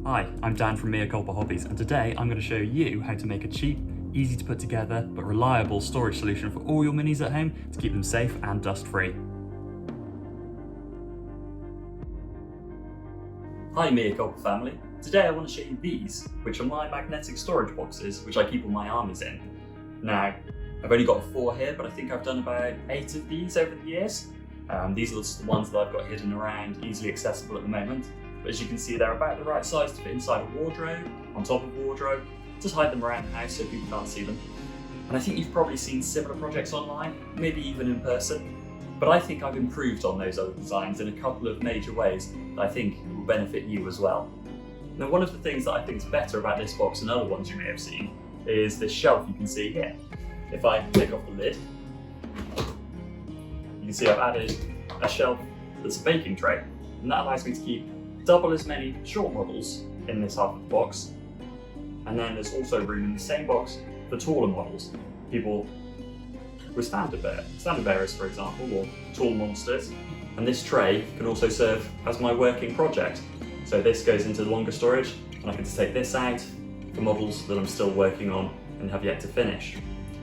Hi, I'm Dan from Culpa Hobbies, and today I'm going to show you how to make a cheap, easy to put together, but reliable storage solution for all your minis at home to keep them safe and dust-free. Hi Culpa family. Today I want to show you these, which are my magnetic storage boxes, which I keep all my armies in. Now, I've only got 4 here, but I think I've done about 8 of these over the years. These are the ones that I've got hidden around, easily accessible at the moment. But as you can see, they're about the right size to fit inside a wardrobe, on top of a wardrobe, just hide them around the house so people can't see them. And I think you've probably seen similar projects online, maybe even in person. But I think I've improved on those other designs in a couple of major ways that I think will benefit you as well. Now, one of the things that I think is better about this box and other ones you may have seen is this shelf you can see here. If I take off the lid, you can see I've added a shelf that's a baking tray, and that allows me to keep double as many short models in this half of the box. And then there's also room in the same box for taller models. People with standard bearers, for example, or tall monsters. And this tray can also serve as my working project. So this goes into longer storage, and I can just take this out for models that I'm still working on and have yet to finish.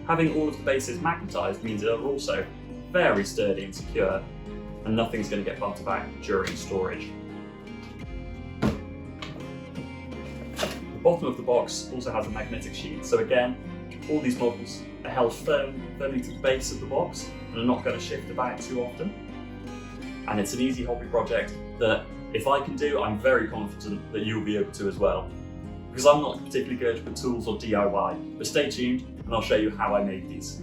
Having all of the bases magnetized means they're also very sturdy and secure, and nothing's going to get bumped about during storage. The bottom of the box also has a magnetic sheet, so again, all these models are held firmly to the base of the box and are not going to shift about too often. And it's an easy hobby project that, if I can do, I'm very confident that you'll be able to as well. Because I'm not particularly good with tools or DIY, but stay tuned and I'll show you how I made these.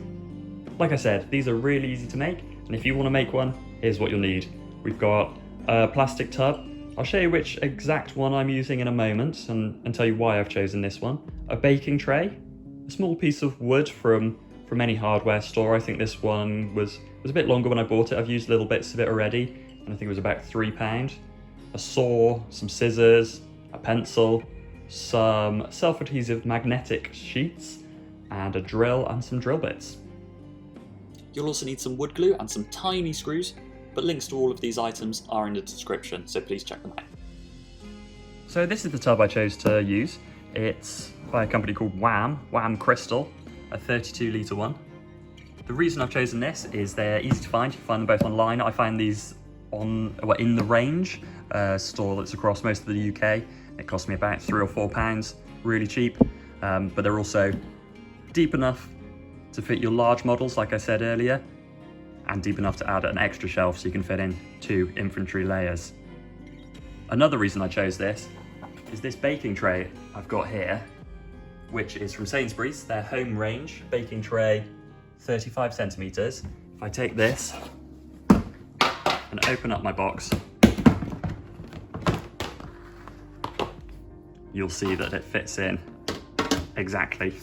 Like I said, these are really easy to make, and if you want to make one, here's what you'll need. We've got a plastic tub. I'll show you which exact one I'm using in a moment and tell you why I've chosen this one. A baking tray, a small piece of wood from any hardware store. I think this one was a bit longer when I bought it. I've used little bits of it already, and I think it was about £3. A saw, some scissors, a pencil, some self-adhesive magnetic sheets, and a drill and some drill bits. You'll also need some wood glue and some tiny screws, but links to all of these items are in the description, so please check them out. So this is the tub I chose to use. It's by a company called Wham Crystal, a 32 litre one. The reason I've chosen this is they're easy to find. You can find them both online. I find these in the Range store that's across most of the UK. It cost me about £3 or £4, really cheap, but they're also deep enough to fit your large models, like I said earlier, and deep enough to add an extra shelf so you can fit in 2 infantry layers. Another reason I chose this is this baking tray I've got here, which is from Sainsbury's, their home range baking tray, 35 centimetres. If I take this and open up my box, you'll see that it fits in exactly.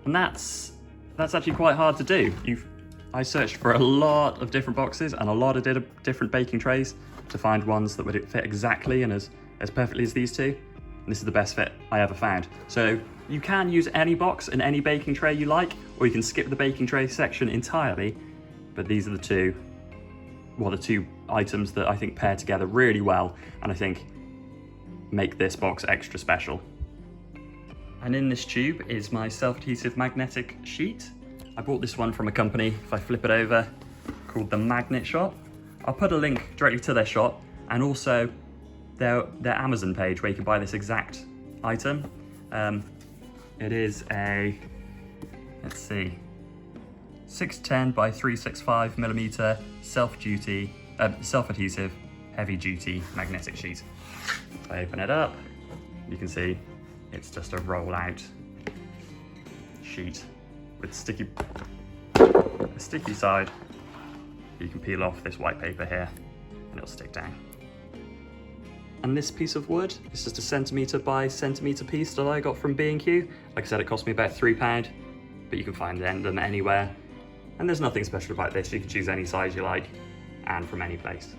And that's actually quite hard to do. I searched for a lot of different boxes and a lot of different baking trays to find ones that would fit exactly and as perfectly as these two. And this is the best fit I ever found. So you can use any box and any baking tray you like, or you can skip the baking tray section entirely. But these are the two items that I think pair together really well, and I think make this box extra special. And in this tube is my self-adhesive magnetic sheet. I bought this one from a company, if I flip it over, called the Magnet Shop. I'll put a link directly to their shop and also their Amazon page where you can buy this exact item. It is a, let's see, 610 by 365 millimeter self-adhesive heavy duty magnetic sheet. If I open it up, you can see it's just a roll out sheet with a sticky side. You can peel off this white paper here and it'll stick down. And this piece of wood is just a centimetre by centimetre piece that I got from B&Q. Like I said, it cost me about £3, but you can find them anywhere. And there's nothing special about this. You can choose any size you like and from any place.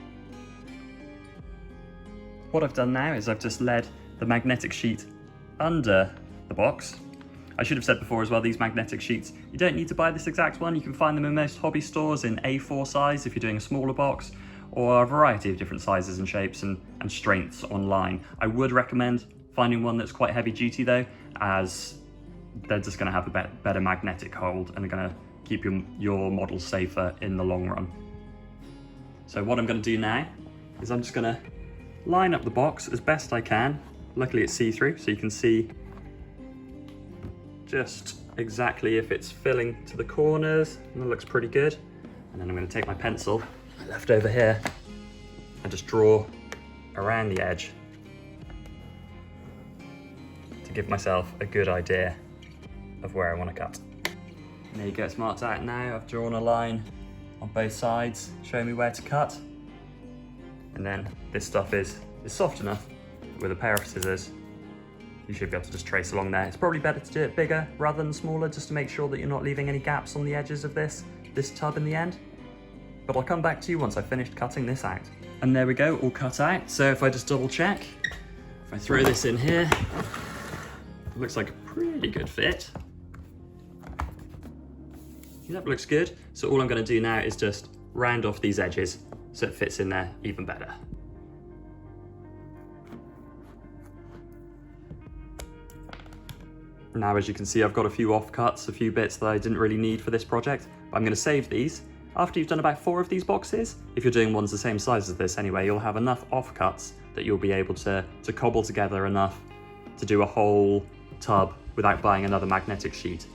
What I've done now is I've just led the magnetic sheet under the box. I should have said before as well, these magnetic sheets, you don't need to buy this exact one. You can find them in most hobby stores in A4 size if you're doing a smaller box, or a variety of different sizes and shapes and strengths online. I would recommend finding one that's quite heavy duty though, as they're just going to have a better magnetic hold and they're going to keep your model safer in the long run. So what I'm going to do now is I'm just going to line up the box as best I can. Luckily it's see-through, so you can see just exactly if it's filling to the corners, and it looks pretty good. And then I'm going to take my pencil left over here and just draw around the edge to give myself a good idea of where I want to cut. And there you go, it's marked out now. I've drawn a line on both sides showing me where to cut. And then this stuff is soft enough with a pair of scissors. You should be able to just trace along there. It's probably better to do it bigger rather than smaller, just to make sure that you're not leaving any gaps on the edges of this tub in the end. But I'll come back to you once I've finished cutting this out. And there we go, all cut out. So if I just double check, if I throw this in here, it looks like a pretty good fit. That looks good. So all I'm going to do now is just round off these edges so it fits in there even better. Now, as you can see, I've got a few offcuts, a few bits that I didn't really need for this project. I'm going to save these. After you've done about 4 of these boxes, if you're doing ones the same size as this anyway, you'll have enough offcuts that you'll be able to cobble together enough to do a whole tub without buying another magnetic sheet.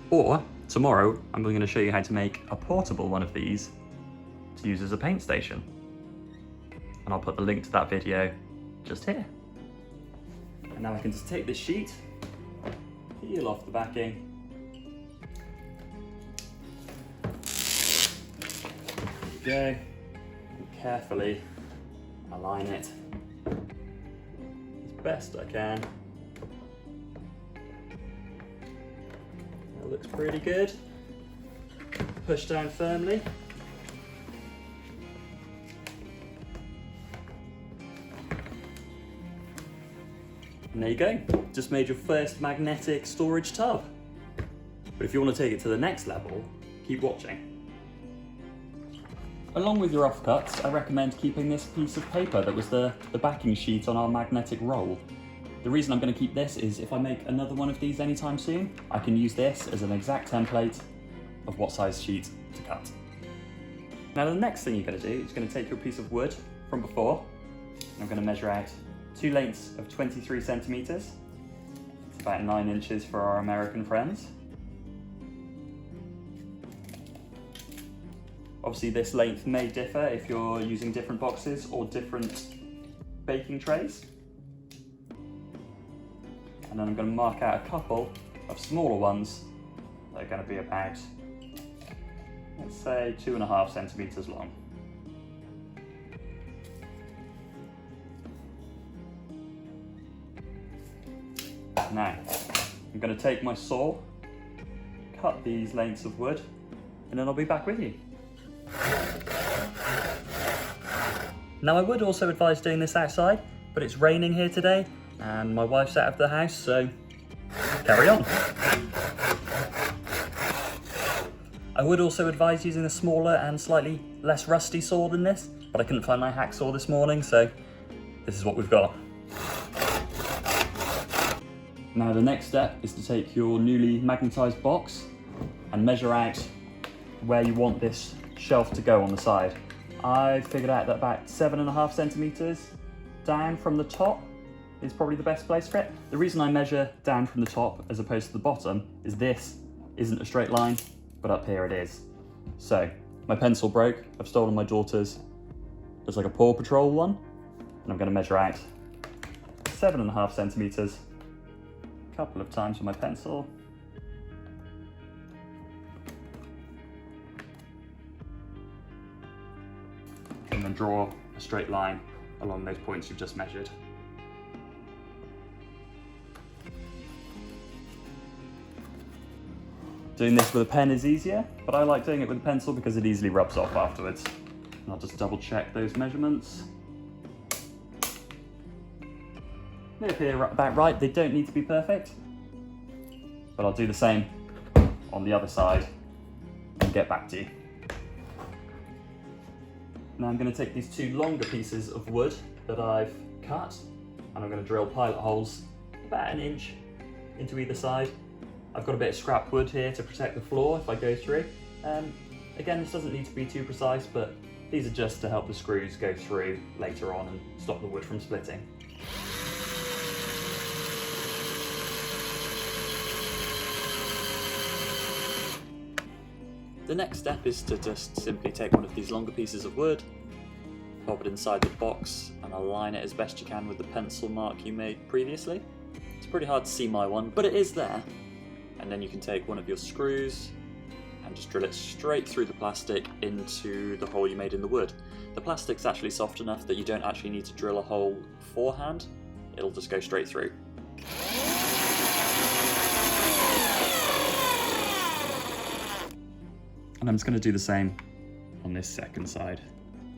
Or tomorrow, I'm going to show you how to make a portable one of these to use as a paint station. And I'll put the link to that video just here. And now I can just take this sheet, peel off the backing, there you go, and carefully align it as best I can. That looks pretty good. Push down firmly. And there you go, just made your first magnetic storage tub. But if you want to take it to the next level, keep watching. Along with your offcuts, I recommend keeping this piece of paper that was the backing sheet on our magnetic roll. The reason I'm going to keep this is if I make another one of these anytime soon, I can use this as an exact template of what size sheet to cut. Now the next thing you're going to do is going to take your piece of wood from before, and I'm going to measure out 2 lengths of 23 centimeters. It's about 9 inches for our American friends. Obviously this length may differ if you're using different boxes or different baking trays. And then I'm going to mark out a couple of smaller ones that are going to be about, let's say, 2.5 centimeters long. Now, I'm going to take my saw, cut these lengths of wood, and then I'll be back with you. Now, I would also advise doing this outside, but it's raining here today, and my wife's out of the house, so carry on. I would also advise using a smaller and slightly less rusty saw than this, but I couldn't find my hacksaw this morning, so this is what we've got. Now the next step is to take your newly magnetized box and measure out where you want this shelf to go on the side. I figured out that about 7.5 centimeters down from the top is probably the best place for it. The reason I measure down from the top as opposed to the bottom is this isn't a straight line, but up here it is. So my pencil broke. I've stolen my daughter's. It's like a Paw Patrol one, and I'm going to measure out 7.5 centimeters a couple of times with my pencil. And then draw a straight line along those points you've just measured. Doing this with a pen is easier, but I like doing it with a pencil because it easily rubs off afterwards. And I'll just double check those measurements. They appear about right, they don't need to be perfect, but I'll do the same on the other side and get back to you. Now I'm going to take these two longer pieces of wood that I've cut, and I'm going to drill pilot holes about 1 inch into either side. I've got a bit of scrap wood here to protect the floor if I go through. Again, this doesn't need to be too precise, but these are just to help the screws go through later on and stop the wood from splitting. The next step is to just simply take one of these longer pieces of wood, pop it inside the box and align it as best you can with the pencil mark you made previously. It's pretty hard to see my one, but it is there. And then you can take one of your screws and just drill it straight through the plastic into the hole you made in the wood. The plastic's actually soft enough that you don't actually need to drill a hole beforehand. It'll just go straight through. And I'm just going to do the same on this second side.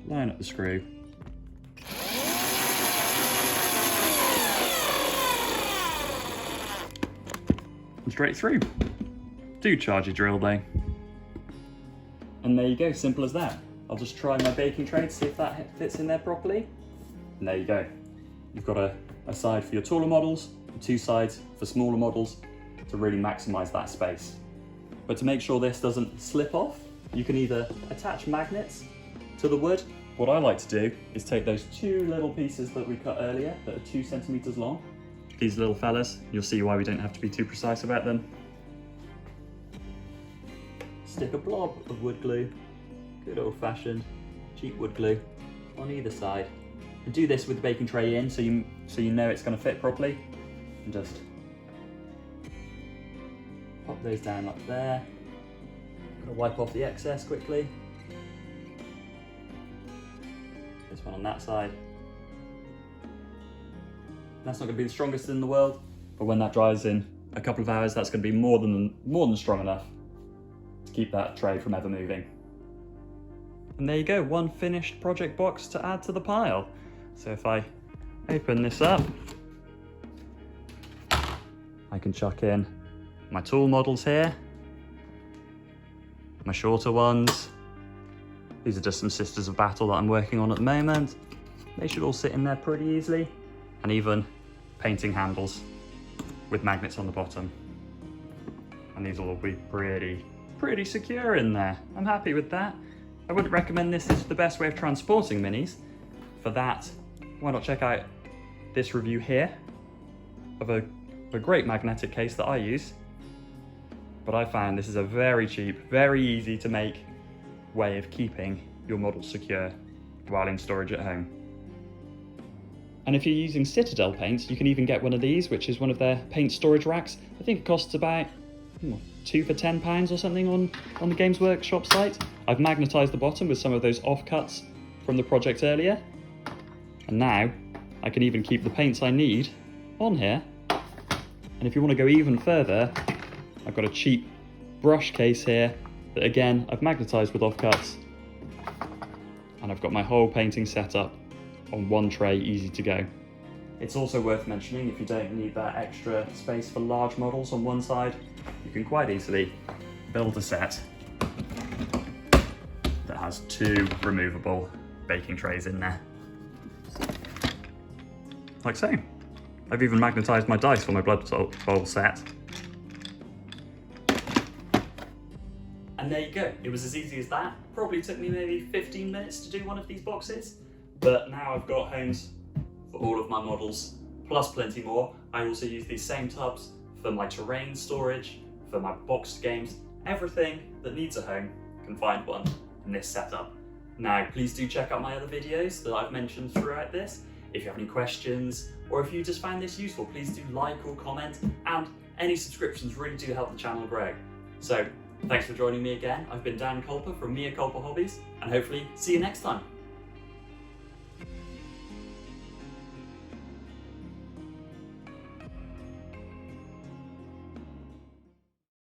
Line up the screw. And straight through. Do charge your drill though. And there you go, simple as that. I'll just try my baking tray to see if that fits in there properly. And there you go. You've got a side for your taller models, and 2 sides for smaller models to really maximize that space. But to make sure this doesn't slip off, you can either attach magnets to the wood. What I like to do is take those 2 little pieces that we cut earlier that are 2 centimeters long. These little fellas, you'll see why we don't have to be too precise about them. Stick a blob of wood glue, good old fashioned cheap wood glue, on either side. And do this with the baking tray in so you know it's going to fit properly. And just pop those down like there. Gonna wipe off the excess quickly. This one on that side. That's not going to be the strongest in the world, but when that dries in a couple of hours, that's going to be more than strong enough to keep that tray from ever moving. And there you go, one finished project box to add to the pile. So if I open this up, I can chuck in my tool models here, my shorter ones. These are just some Sisters of Battle that I'm working on at the moment. They should all sit in there pretty easily. And even painting handles with magnets on the bottom. And these will all be pretty secure in there. I'm happy with that. I wouldn't recommend this as the best way of transporting minis. For that, why not check out this review here of a great magnetic case that I use. But I found this is a very cheap, very easy to make way of keeping your models secure while in storage at home. And if you're using Citadel paints, you can even get one of these, which is one of their paint storage racks. I think it costs about 2 for £10 or something on the Games Workshop site. I've magnetized the bottom with some of those offcuts from the project earlier. And now I can even keep the paints I need on here. And if you want to go even further, I've got a cheap brush case here that again I've magnetized with offcuts. And I've got my whole painting set up on one tray, easy to go. It's also worth mentioning, if you don't need that extra space for large models on one side, you can quite easily build a set that has 2 removable baking trays in there. Like so. I've even magnetized my dice for my Blood Bowl set. And there you go, it was as easy as that. Probably took me maybe 15 minutes to do one of these boxes, but now I've got homes for all of my models, plus plenty more. I also use these same tubs for my terrain storage, for my boxed games. Everything that needs a home can find one in this setup. Now, please do check out my other videos that I've mentioned throughout this. If you have any questions, or if you just found this useful, please do like or comment, and any subscriptions really do help the channel grow. So, thanks for joining me again. I've been Dan Culpa from Culpa Hobbies, and hopefully see you next time.